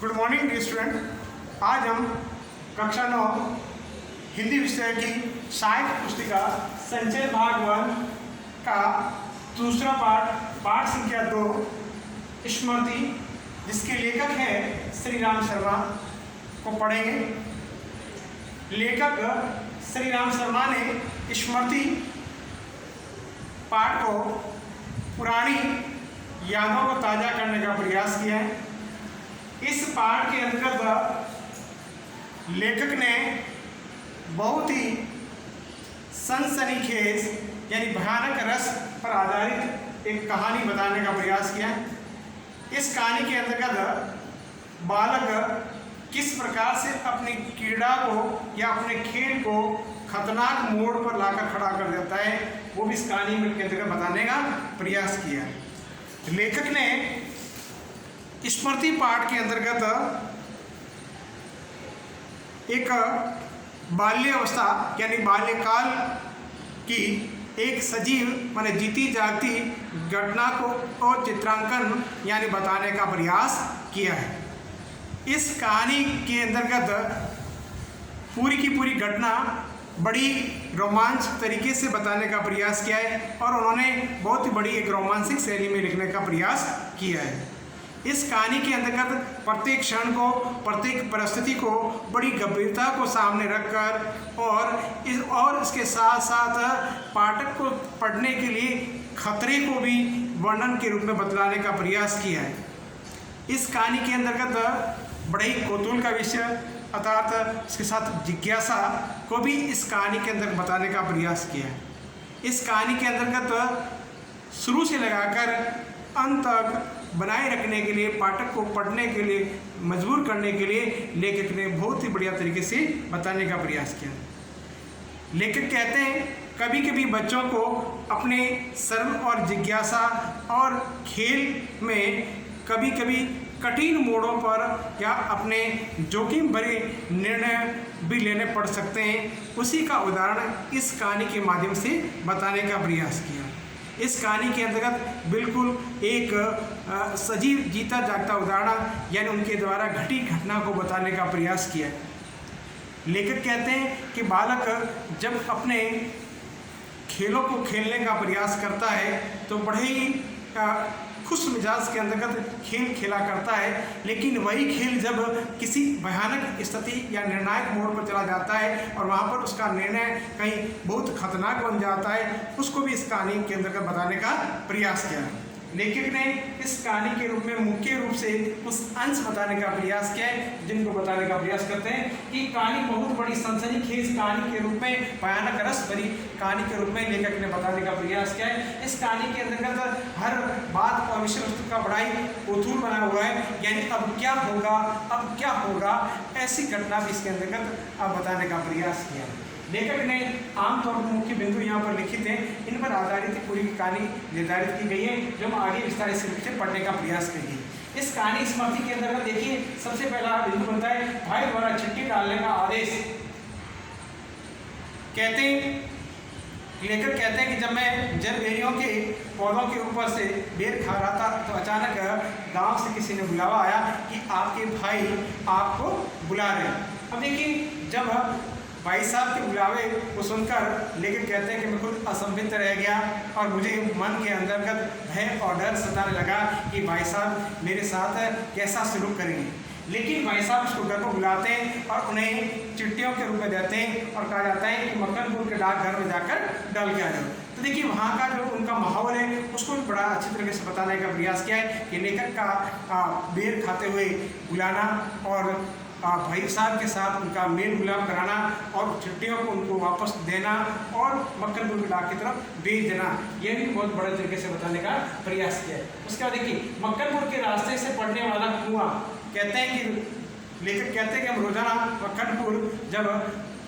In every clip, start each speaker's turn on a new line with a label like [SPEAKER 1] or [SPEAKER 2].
[SPEAKER 1] Good morning dear student. आज हम कक्षा 9 हिंदी विषय की साहित्य पुस्तिका संचय भाग 1 का दूसरा पाठ संख्या 2 स्मृति, जिसके लेखक है श्री राम शर्मा, को पढ़ेंगे। लेखक श्री राम शर्मा ने स्मृति पाठ को पुरानी यादों को ताज़ा करने का प्रयास किया है। इस पाठ के अंतर्गत लेखक ने बहुत ही सनसनीखेज यानी भयानक रस पर आधारित एक कहानी बताने का प्रयास किया है। इस कहानी के अंतर्गत बालक किस प्रकार से अपनी क्रीड़ा को या अपने खेल को खतरनाक मोड़ पर लाकर खड़ा कर देता है, वो भी इस कहानी में के अंतर्गत बताने का प्रयास किया है। लेखक ने स्मृति पाठ के अंतर्गत एक बाल्य अवस्था यानी बाल्यकाल की एक सजीव माने जीती जागती घटना को और चित्रांकन यानी बताने का प्रयास किया है। इस कहानी के अंतर्गत पूरी की पूरी घटना बड़ी रोमांचक तरीके से बताने का प्रयास किया है और उन्होंने बहुत ही बड़ी एक रोमांसिक शैली में लिखने का प्रयास किया है। इस कहानी के अंतर्गत प्रत्येक क्षण को, प्रत्येक परिस्थिति को बड़ी गंभीरता को सामने रखकर और इसके साथ साथ पाठक को पढ़ने के लिए खतरे को भी वर्णन के रूप में बतलाने का प्रयास किया है। इस कहानी के अंतर्गत बड़े ही कौतूहल का विषय अर्थात इसके साथ जिज्ञासा को भी इस कहानी के अंदर बताने का प्रयास किया है। इस कहानी के अंतर्गत शुरू से लगाकर अंत तक बनाए रखने के लिए, पाठक को पढ़ने के लिए मजबूर करने के लिए लेखक ने बहुत ही बढ़िया तरीके से बताने का प्रयास किया। लेखक कहते हैं कभी कभी बच्चों को अपने शर्म और जिज्ञासा और खेल में कभी कभी कठिन मोड़ों पर या अपने जोखिम भरे निर्णय भी लेने पड़ सकते हैं। उसी का उदाहरण इस कहानी के माध्यम से बताने का प्रयास किया। इस कहानी के अंतर्गत बिल्कुल एक सजीव जीता जागता उदाहरण यानी उनके द्वारा घटी घटना को बताने का प्रयास किया। लेखक कहते हैं कि बालक जब अपने खेलों को खेलने का प्रयास करता है तो बड़े ही खुश मिजाज के अंतर्गत खेल खेला करता है, लेकिन वही खेल जब किसी भयानक स्थिति या निर्णायक मोड़ पर चला जाता है और वहाँ पर उसका निर्णय कहीं बहुत खतरनाक बन जाता है, उसको भी इस कहानी के अंतर्गत बताने का प्रयास किया। लेखक ने इस कहानी के रूप में मुख्य रूप से उस अंश बताने का प्रयास किया है जिनको बताने का प्रयास करते हैं कि कहानी बहुत बड़ी सनसनीखेज कहानी के रूप में, भयानक रस भरी कहानी के रूप में लेखक ने बताने का प्रयास किया है। इस कहानी के अंतर्गत हर बात और विषय वस्तु का बड़ा ही कौतूहल बना हुआ है, यानी अब क्या होगा, अब क्या होगा, ऐसी घटना भी इसके अंतर्गत अब बताने का प्रयास किया है। लेखक ने आमतौर पर मुख्य बिंदु यहाँ पर लिखित हैं, इन पर आधारित पूरी कहानी निर्धारित की गई है जो हम आगे विस्तार से पढ़ने का प्रयास करेंगे। इस कहानी स्मृति के अंतर्गत देखिए सबसे पहला बिंदु बनता है भाई द्वारा चिट्ठी डालने का आदेश। लेखक कहते हैं कि जब मैं जरबेरियों के पौधों के ऊपर से बेर खा रहा था तो अचानक गांव से किसी ने बुलावा आया कि आपके भाई आपको बुला रहे हैं। अब देखिए जब भाई साहब के बुलावे को सुनकर लेखक कहते हैं कि मैं खुद असंभित रह गया और मुझे मन के अंतर्गत भय और डर सताने लगा कि भाई साहब मेरे साथ कैसा सलूक करेंगे। लेकिन भाई साहब उसको घर को बुलाते हैं और उन्हें चिट्ठियों के रूप में देते हैं और कहा जाता है कि मक्खनपुर के डाकघर में जाकर डाल के आ जाओ। तो देखिए वहाँ का जो उनका माहौल है उसको भी बड़ा अच्छी तरीके से बताने का प्रयास किया है कि लेखक का बेर खाते हुए बुलाना और भाई साहब के साथ उनका मेल मिलाप कराना और चिट्ठियों को उनको वापस देना और मक्खनपुर के डाक की तरफ भेज देना, यह भी बहुत बड़े तरीके से बताने का प्रयास किया है। उसके बाद देखिए मक्खनपुर के रास्ते से पड़ने वाला कुआं, कहते हैं कि लेखक कहते हैं कि हम रोजाना मक्खनपुर जब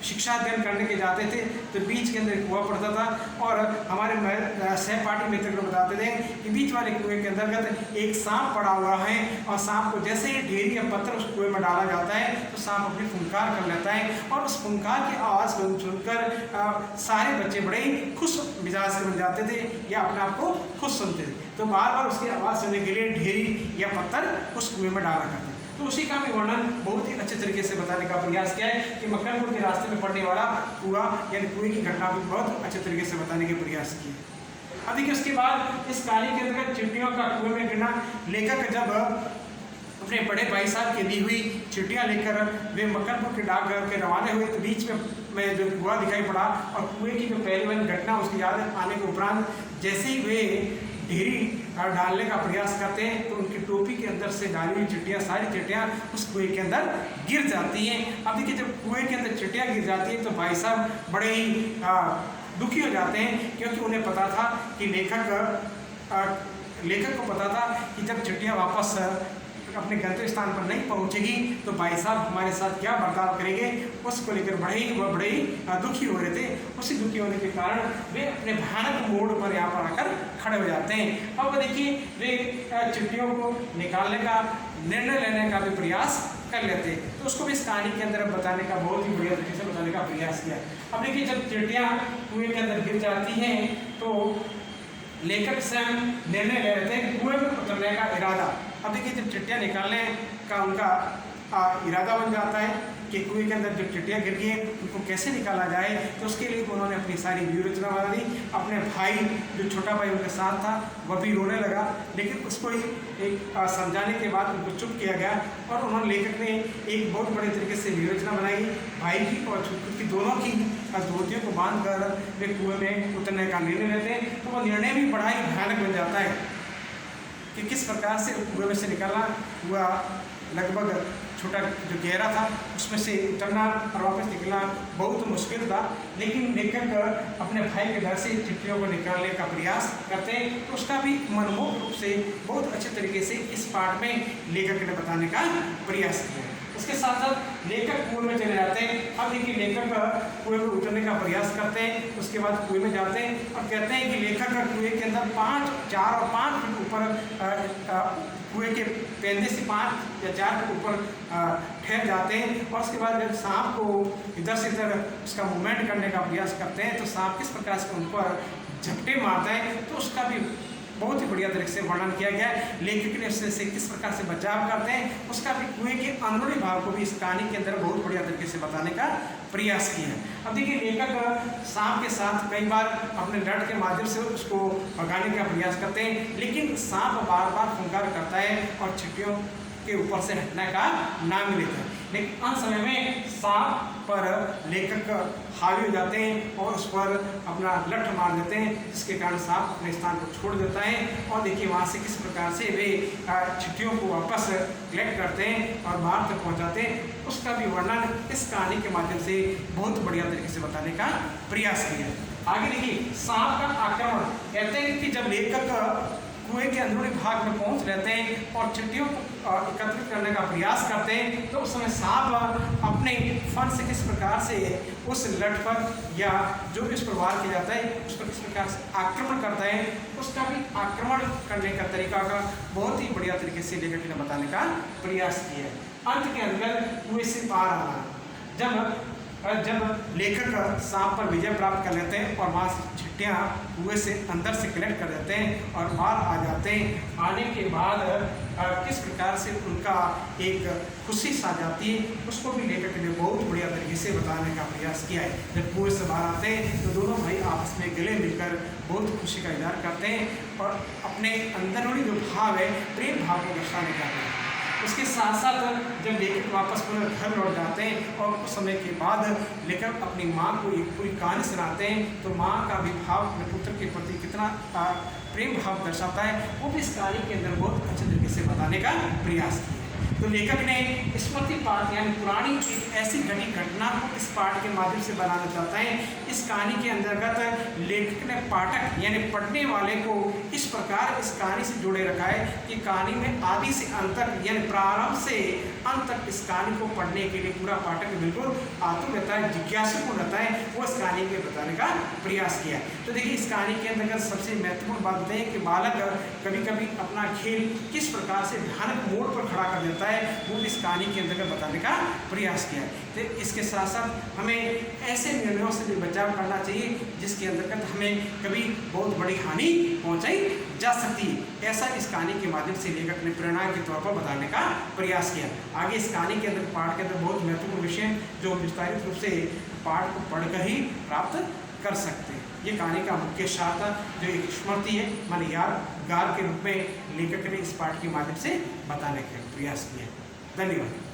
[SPEAKER 1] शिक्षा अध्ययन करने के जाते थे तो बीच के अंदर कुआं पड़ता था और हमारे सहपाठी मित्र को बताते थे कि बीच वाले कुएं के अंतर्गत एक सांप पड़ा हुआ है और सांप को जैसे ही ढेरी या पत्थर उस कुएं में डाला जाता है तो सांप अपनी फुंकार कर लेता है और उस फुंकार की आवाज़ को सुनकर सारे बच्चे बड़े ही खुश मिजाज के बन जाते थे या अपने आप को खुश सुनते थे। तो बार बार उसकी आवाज़ सुनने के लिए ढेरी या पत्थर उस कुएं में डाला करते। तो उसी का भी वर्णन बहुत ही अच्छे तरीके से बताने का प्रयास किया है कि मक्कनपुर के रास्ते में पड़ने वाला कुआं यानी कुएं की घटना भी बहुत अच्छे तरीके से बताने के प्रयास किए। अब देखिए उसके बाद इस कहानी के अंतर्गत चिट्ठियों का कुएं में गिरना, लेखक जब अपने बड़े भाई साहब की दी हुई चिट्ठियाँ लेकर वे मक्कनपुर के डाकघर के रवाना हुए, तो बीच में जो कुआं दिखाई पड़ा और कुएं की जो पहली वाली घटना उसकी याद आने के उपरांत जैसे ही वे ढेरी डालने का प्रयास करते हैं तो उनकी टोपी के अंदर से डाली हुई चिट्ठियाँ, सारी चिट्ठियाँ उस कुएं के अंदर गिर जाती हैं। अब देखिए जब कुएं के अंदर चिट्ठियाँ गिर जाती हैं तो भाई साहब बड़े ही दुखी हो जाते हैं, क्योंकि उन्हें पता था कि लेखक को पता था कि जब चिट्ठियाँ वापस अपने गंतव्य स्थान पर नहीं पहुंचेगी तो भाई साहब हमारे साथ क्या बर्ताव करेंगे, उसको लेकर बड़े ही दुखी हो रहे थे। उसी दुखी होने के कारण वे अपने भयानक मोड़ पर यहाँ पर आकर खड़े हो जाते हैं। अब देखिए वे चिट्ठियों को निकालने का निर्णय लेने का भी प्रयास कर लेते हैं, तो उसको भी इस कहानी के अंदर बताने का बहुत ही बढ़िया तरीके से बताने का प्रयास किया। अब देखिए जब चिट्ठियाँ कुएं के अंदर गिर जाती हैं तो लेखक स्वयं निर्णय ले रहे थे कुएं में उतरने का इरादा। अब देखिए जब चिट्ठियाँ निकालने का उनका इरादा बन जाता है कि कुएं के अंदर जो चिट्ठियाँ गिर गई हैं उनको कैसे निकाला जाए, तो उसके लिए उन्होंने अपनी सारी व्यूह रचना बना दी। अपने भाई जो छोटा भाई उनके साथ था वह भी रोने लगा, लेकिन उसको ही एक समझाने के बाद उनको चुप किया गया और उन्होंने लेखक ने एक बहुत बड़े तरीके से व्यूह रचना बनाई। भाई की और छोटी की दोनों की धोतियों को बांध कर वे कुएं में उतरने का निर्णय लेते हैं। तो वह निर्णय भी बड़ा ही भयानक बन जाता है कि किस प्रकार से कुएं में से निकालना हुआ। लगभग छोटा जो गहरा था उसमें से उतरना और वापस निकलना बहुत मुश्किल था, लेकिन लेखक अपने भाई के घर से चिट्ठियों को निकालने का प्रयास करते हैं। तो उसका भी मनमोहक रूप से बहुत अच्छे तरीके से इस पाठ में लेखक ने बताने का प्रयास किया। उसके साथ साथ लेखक कुएं में चले जाते हैं। अब देखिए लेखक कुएं में उतरने का प्रयास करते हैं, उसके बाद कुएं में जाते हैं और कहते हैं कि लेखक कुएं के अंदर 4 और 5 फीट ऊपर कुएं के पेंदे से 5 या 4 फीट ऊपर ठहर जाते हैं। और उसके बाद जब सांप को इधर से इधर उसका मूवमेंट करने का प्रयास करते हैं तो सांप किस प्रकार से उन पर झपटे मारता है, तो उसका भी बहुत ही बढ़िया तरीके से वर्णन किया गया है। लेखक ने उससे किस प्रकार से बचाव करते हैं उसका भी कुएं के अंदरूनी भाव को भी इस कहानी के अंदर बहुत बढ़िया तरीके से बताने का प्रयास किया है। अब देखिए लेखक सांप के साथ कई बार अपने डंड के माध्यम से उसको भगाने का प्रयास करते हैं, लेकिन सांप बार बार फुंकार करता है और चिट्ठियों के ऊपर से हटने का नाम लेता है। लेकिन अंत समय में सांप पर लेखक हावी हो जाते हैं और उस पर अपना लठ मार देते हैं, जिसके कारण सांप अपने स्थान को छोड़ देता है। और देखिए वहाँ से किस प्रकार से वे चिट्ठियों को वापस कलेक्ट करते हैं और बाहर तक पहुँचाते हैं, उसका भी वर्णन इस कहानी के माध्यम से बहुत बढ़िया तरीके से बताने का प्रयास किया। आगे देखिए सांप का आक्रमण। कहते हैं कि जब लेखक कुएं के अंदरूनी भाग में पहुंच रहते हैं और चिट्ठियों को एकत्रित करने का प्रयास करते हैं तो उस समय सांप अपने फन से किस प्रकार से उस लठ पर या जो इस पर वार किया जाता है उस पर किस प्रकार से आक्रमण करता है, उसका भी आक्रमण करने का तरीका का बहुत ही बढ़िया तरीके से लेखक ने बताने का प्रयास किया है। अंत के अंदर कुएं से पार आना। जब लेखक सांप पर विजय प्राप्त कर लेते हैं और वहाँ से चिट्ठियाँ कुएं से अंदर से कलेक्ट कर देते हैं और बाहर आ जाते हैं, आने के बाद किस प्रकार से उनका एक खुशी सा जाती है उसको भी लेखक ने बहुत बढ़िया तरीके से बताने का प्रयास किया है। जब कुएं से बाहर आते हैं तो दोनों भाई आपस में गले मिलकर बहुत खुशी का इजहार करते हैं और अपने अंदरूनी जो भाव है प्रेम भाव को दर्शाने का है। उसके साथ साथ जब लेखक वापस पूरे घर लौट जाते हैं और कुछ समय के बाद लेखक अपनी माँ को एक पूरी कहानी सुनाते हैं तो माँ का भी भाव अपने पुत्र के प्रति कितना प्रेम भाव दर्शाता है वो भी इस कहानी के अंदर बहुत अच्छे तरीके से बताने का प्रयास किया। तो लेखक ने स्मृति पाठ यानी पुरानी एक ऐसी घटी घटना को इस पाठ के माध्यम से बनाना चाहता है। इस कहानी के अंतर्गत लेखक ने पाठक यानी पढ़ने वाले को इस प्रकार इस कहानी से जोड़े रखा है कि कहानी में आदि से अंत तक यानी प्रारंभ से अंत तक इस कहानी को पढ़ने के लिए पूरा पाठक बिल्कुल आतुर रहता है, जिज्ञासु रहता है, वो इस कहानी के बताने का प्रयास किया। तो देखिए इस कहानी के अंतर्गत सबसे महत्वपूर्ण बात है कि बालक कभी कभी अपना खेल किस प्रकार से भयानक मोड़ पर खड़ा कर देता होता है वो इस कहानी के अंतर्गत बताने का प्रयास किया है। तो इसके साथ साथ हमें ऐसे निर्णयों से भी बचाव करना चाहिए जिसके अंतर्गत हमें कभी बहुत बड़ी हानि पहुंचाई जा सकती है। ऐसा इस कहानी के माध्यम से लेखक ने प्रेरणा के तौर पर बताने का प्रयास किया। आगे इस कहानी के अंदर पाठ के अंदर बहुत महत्वपूर्ण विषय जो विस्तारित रूप से पाठ को पढ़कर ही प्राप्त कर सकते हैं। ये कहानी का मुख्य सार था जो एक स्मृति है माने यादगार के रूप में लेखक ने इस पाठ के माध्यम से बताने का प्रयास किया। धन्यवाद।